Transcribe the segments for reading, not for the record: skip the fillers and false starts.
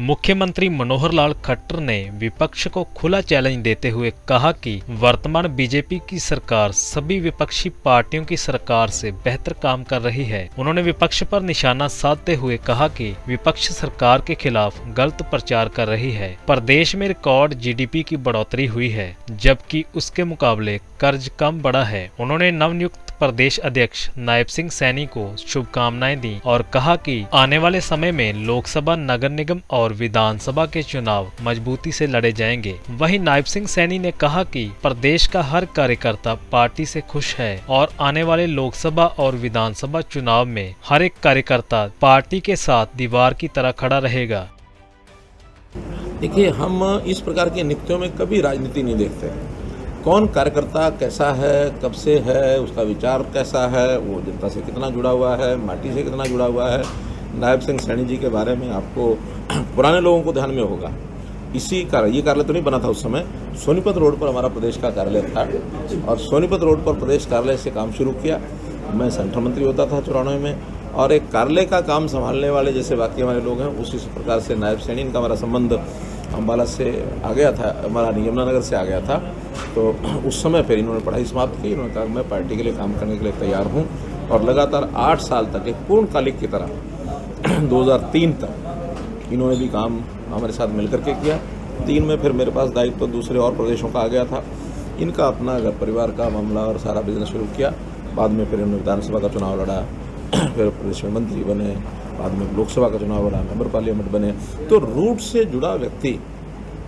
मुख्यमंत्री मनोहर लाल खट्टर ने विपक्ष को खुला चैलेंज देते हुए कहा कि वर्तमान बीजेपी की सरकार सभी विपक्षी पार्टियों की सरकार से बेहतर काम कर रही है। उन्होंने विपक्ष पर निशाना साधते हुए कहा कि विपक्ष सरकार के खिलाफ गलत प्रचार कर रही है। प्रदेश में रिकॉर्ड जीडीपी की बढ़ोतरी हुई है, जबकि उसके मुकाबले कर्ज कम बढ़ा है। उन्होंने नवनियुक्त प्रदेश अध्यक्ष नायब सिंह सैनी को शुभकामनाएं दी और कहा कि आने वाले समय में लोकसभा, नगर निगम और विधानसभा के चुनाव मजबूती से लड़े जाएंगे। वहीं नायब सिंह सैनी ने कहा कि प्रदेश का हर कार्यकर्ता पार्टी से खुश है और आने वाले लोकसभा और विधानसभा चुनाव में हर एक कार्यकर्ता पार्टी के साथ दीवार की तरह खड़ा रहेगा। देखिए, हम इस प्रकार की नियुक्तियों में कभी राजनीति नहीं देखते। कौन कार्यकर्ता कैसा है, कब से है, उसका विचार कैसा है, वो जनता से कितना जुड़ा हुआ है, माटी से कितना जुड़ा हुआ है। नायब सिंह सैनी जी के बारे में आपको पुराने लोगों को ध्यान में होगा। ये कार्यालय तो नहीं बना था उस समय, सोनीपत रोड पर हमारा प्रदेश का कार्यालय था और सोनीपत रोड पर प्रदेश कार्यालय से काम शुरू किया। मैं सेंट्रल मंत्री होता था 94 में, और एक कार्यालय का काम संभालने वाले जैसे बाकी हमारे लोग हैं, उसी प्रकार से नायब सैनी इनका हमारा संबंध अम्बाला से आ गया था, हमारा यमुनानगर से आ गया था। तो उस समय फिर इन्होंने पढ़ाई समाप्त की। इन्होंने कहा मैं पार्टी के लिए काम करने के लिए तैयार हूँ, और लगातार 8 साल तक एक पूर्णकालिक की तरह 2003 तक इन्होंने भी काम हमारे साथ मिलकर के किया। 3 में फिर मेरे पास दायित्व दूसरे और प्रदेशों का आ गया था। इनका अपना घर परिवार का मामला और सारा बिजनेस शुरू किया। बाद में फिर इन्होंने विधानसभा का चुनाव लड़ा, फिर प्रदेश में मंत्री बने, बाद में लोकसभा का चुनाव लड़ा, मेंबर पार्लियामेंट बने। तो रूट से जुड़ा व्यक्ति,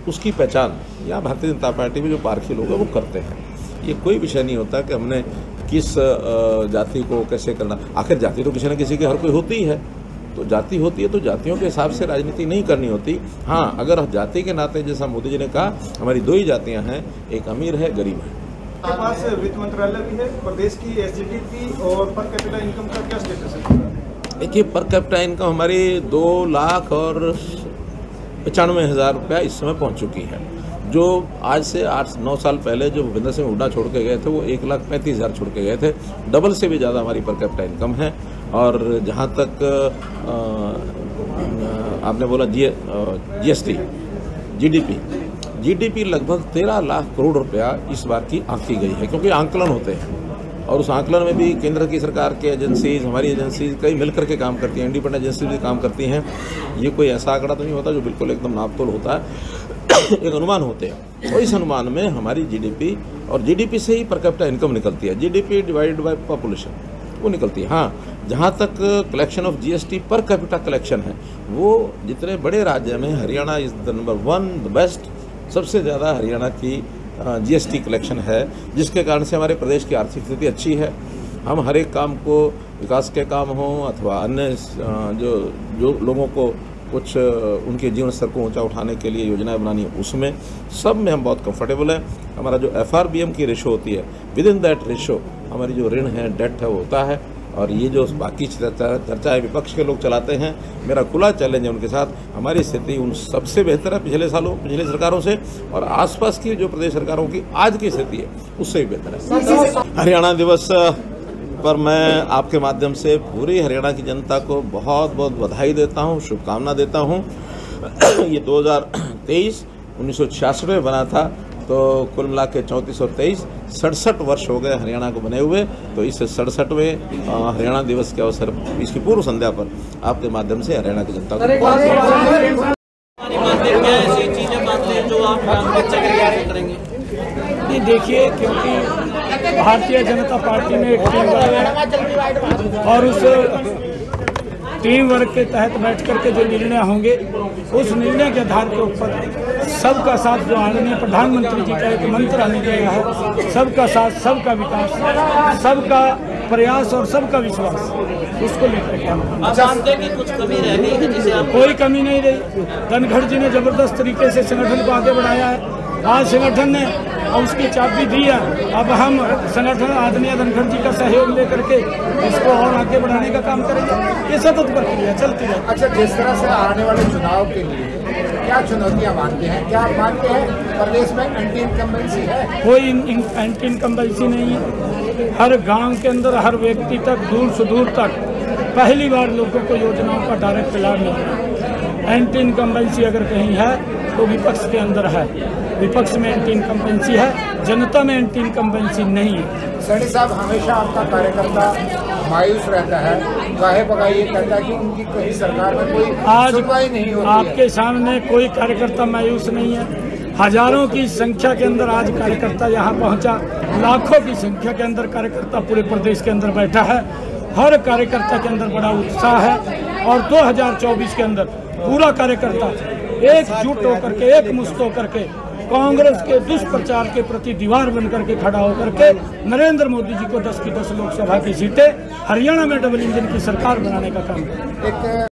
उसकी पहचान यहाँ भारतीय जनता पार्टी में जो पारखी लोग हैं वो करते हैं। ये कोई विषय नहीं होता कि हमने किस जाति को कैसे करना। आखिर जाति तो किसी न किसी की हर कोई होती है, तो जाति होती है तो जातियों के हिसाब से राजनीति नहीं करनी होती। हाँ, अगर जाति के नाते, जैसा मोदी जी ने कहा, हमारी 2 ही जातियाँ हैं, एक अमीर है, गरीब है। आपके पास वित्त मंत्रालय भी है, प्रदेश की एसजीडीपी और पर कैपिटा इनकम का क्या स्टेटस है? देखिए, पर कैपिटा इनकम हमारी 2,95,000 रुपया इस समय पहुंच चुकी है। जो आज से 8-9 साल पहले जो भूपेंद्र सिंह हुड्डा छोड़ के गए थे, वो 1,35,000 छोड़ के गए थे। डबल से भी ज़्यादा हमारी पर कैपिटा इनकम है। और जहाँ तक आपने बोला जीएसटी, जीडीपी लगभग 13 लाख करोड़ रुपया इस बार की आंकी गई है, क्योंकि आंकलन होते हैं और उस आंकलन में भी केंद्र की सरकार के एजेंसीज, हमारी एजेंसीज कई मिलकर के काम करती हैं, इंडिपेंडेंट एजेंसी भी काम करती हैं। ये कोई ऐसा आंकड़ा तो नहीं होता जो बिल्कुल एकदम नापतोल होता है। एक अनुमान होते हैं, और इस अनुमान में हमारी जीडीपी, और जीडीपी से ही पर कैपिटा इनकम निकलती है, जीडीपी डिवाइडेड बाय पॉपुलेशन वो निकलती है। हाँ, जहाँ तक collection of GST per capita collection है, वो जितने बड़े राज्य में Haryana is the number 1 the best. सबसे ज़्यादा हरियाणा की जीएसटी कलेक्शन है, जिसके कारण से हमारे प्रदेश की आर्थिक स्थिति अच्छी है। हम हर एक काम को, विकास के काम हों अथवा अन्य जो लोगों को कुछ उनके जीवन स्तर को ऊंचा उठाने के लिए योजनाएं बनानी, उसमें सब में हम बहुत कंफर्टेबल हैं। हमारा जो एफआरबीएम की रेशो होती है, विद इन दैट रेशो हमारी जो ऋण है, डेट है, वो होता है। और ये जो बाकी चर्चा है विपक्ष के लोग चलाते हैं, मेरा खुला चैलेंज है उनके साथ। हमारी स्थिति उन सबसे बेहतर है पिछले सरकारों से, और आसपास की जो प्रदेश सरकारों की आज की स्थिति है उससे भी बेहतर है। हरियाणा दिवस पर मैं आपके माध्यम से पूरी हरियाणा की जनता को बहुत बहुत बधाई देता हूँ, शुभकामना देता हूँ। ये 2023 1966 में बना था, तो कुल मिला के 34 और 23 67 वर्ष हो गए हरियाणा को बने हुए। तो इस 67वें हरियाणा दिवस के अवसर, इसकी पूर्व संध्या पर आपके माध्यम से हरियाणा की जनता को देखिए, क्योंकि भारतीय जनता पार्टी में एक टीम वर्क है और उस टीम वर्क के तहत बैठ करके जो निर्णय होंगे, उस निर्णय के आधार के ऊपर सबका साथ, जो आदरणीय प्रधानमंत्री जी का एक मंत्र हमें दिया है, सबका साथ, सबका विकास, सबका प्रयास और सबका विश्वास, उसको लेकर के हम जानते हैं कि कुछ कमी रह गई है जिसे आप... कोई कमी नहीं रही। धनखड़ जी ने जबरदस्त तरीके से संगठन को आगे बढ़ाया है। आज संगठन ने उसकी चाबी दी है। अब हम संगठन आदरणीय धनखड़ जी का सहयोग लेकर के इसको और आगे बढ़ाने का काम करेंगे। ये सतत प्रक्रिया चलती है। अच्छा, जिस तरह से आने वाले चुनाव के लिए क्या चुनौतियां मानते हैं? क्या आप मानते हैं प्रदेश में एंटी इनकम्बेंसी है? कोई एंटी इनकम्बेंसी नहीं है। हर गांव के अंदर, हर व्यक्ति तक, दूर से दूर तक पहली बार लोगों को योजनाओं का डायरेक्ट लाभ मिल रहा है। एंटी इनकम्बेंसी अगर कहीं है तो विपक्ष के अंदर है। विपक्ष में एंटी इनकम्बेंसी है, जनता में एंटी इनकम्बेंसी नहीं है। सैनी साहब, हमेशा आपका कार्यकर्ता मायूस रहता है, गाहे बगाए ये कहता है कि उनकी कहीं सरकार में कोई सुनवाई नहीं होती है। आपके सामने कोई कार्यकर्ता मायूस नहीं है। हजारों की संख्या के अंदर आज कार्यकर्ता यहाँ पहुँचा, लाखों की संख्या के अंदर कार्यकर्ता पूरे प्रदेश के अंदर बैठा है। हर कार्यकर्ता के अंदर बड़ा उत्साह है और 2024 के अंदर पूरा कार्यकर्ता एकजुट होकर के, एक मुश्त होकर के कांग्रेस के दुष्प्रचार के प्रति दीवार बनकर के खड़ा होकर के नरेंद्र मोदी जी को 10 की 10 लोकसभा की सीटें, हरियाणा में डबल इंजन की सरकार बनाने का काम करें।